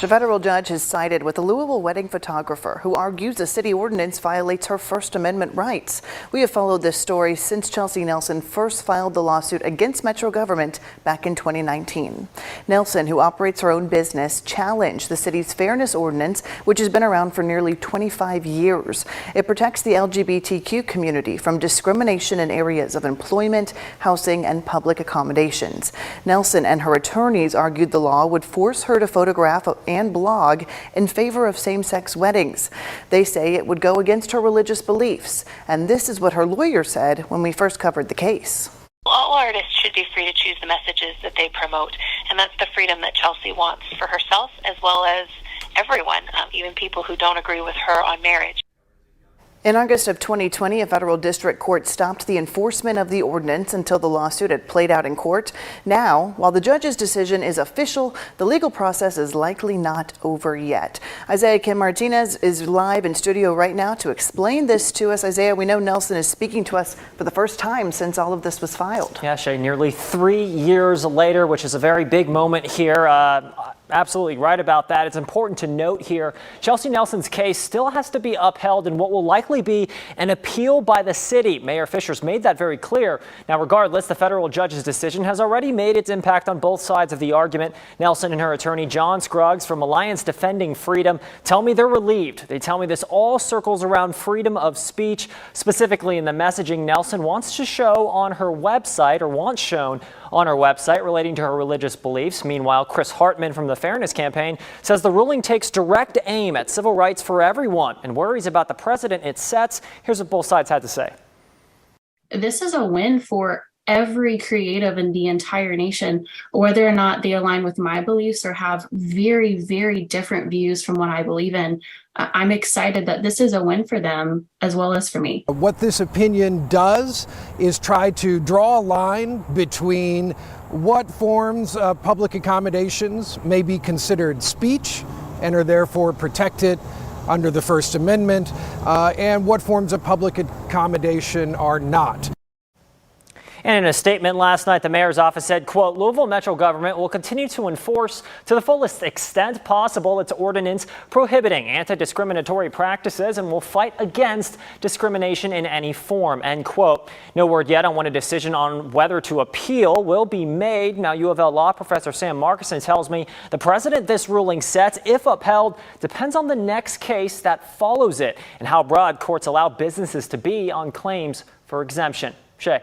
A federal judge has sided with a Louisville wedding photographer who argues the city ordinance violates her First Amendment rights. We have followed this story since Chelsea Nelson first filed the lawsuit against Metro government back in 2019. Nelson, who operates her own business, challenged the city's fairness ordinance, which has been around for nearly 25 years. It protects the LGBTQ community from discrimination in areas of employment, housing, and public accommodations. Nelson and her attorneys argued the law would force her to photograph and blog in favor of same-sex weddings. They say it would go against her religious beliefs, and this is what her lawyer said when we first covered the case. All artists should be free to choose the messages that they promote, and that's the freedom that Chelsea wants for herself as well as everyone, even people who don't agree with her on marriage. In August of 2020, a federal district court stopped the enforcement of the ordinance until the lawsuit had played out in court. Now, while the judge's decision is official, the legal process is likely not over yet. Isaiah Kim Martinez is live in studio right now to explain this to us. Isaiah, we know Nelson is speaking to us for the first time since all of this was filed. Yeah, Shay, nearly 3 years later, which is a very big moment here. Absolutely right about that. It's important to note here, Chelsea Nelson's case still has to be upheld in what will likely be an appeal by the city. Mayor Fisher's made that very clear. Now, regardless, the federal judge's decision has already made its impact on both sides of the argument. Nelson and her attorney, Jonathan Scruggs from Alliance Defending Freedom, tell me they're relieved. They tell me this all circles around freedom of speech, specifically in the messaging Nelson wants to show on her website, or wants shown on her website, relating to her religious beliefs. Meanwhile, Chris Hartman from the Fairness Campaign says the ruling takes direct aim at civil rights for everyone and worries about the precedent it sets. Here's what both sides had to say. This is a win for every creative in the entire nation, whether or not they align with my beliefs or have very, very different views from what I believe in. I'm excited that this is a win for them as well as for me. What this opinion does is try to draw a line between what forms of public accommodations may be considered speech and are therefore protected under the First Amendment, and what forms of public accommodation are not. And in a statement last night, the mayor's office said, quote, Louisville Metro government will continue to enforce to the fullest extent possible its ordinance prohibiting anti-discriminatory practices and will fight against discrimination in any form, end quote. No word yet on when a decision on whether to appeal will be made. Now, U of L law professor Sam Markison tells me the precedent this ruling sets, if upheld, depends on the next case that follows it and how broad courts allow businesses to be on claims for exemption. Shay.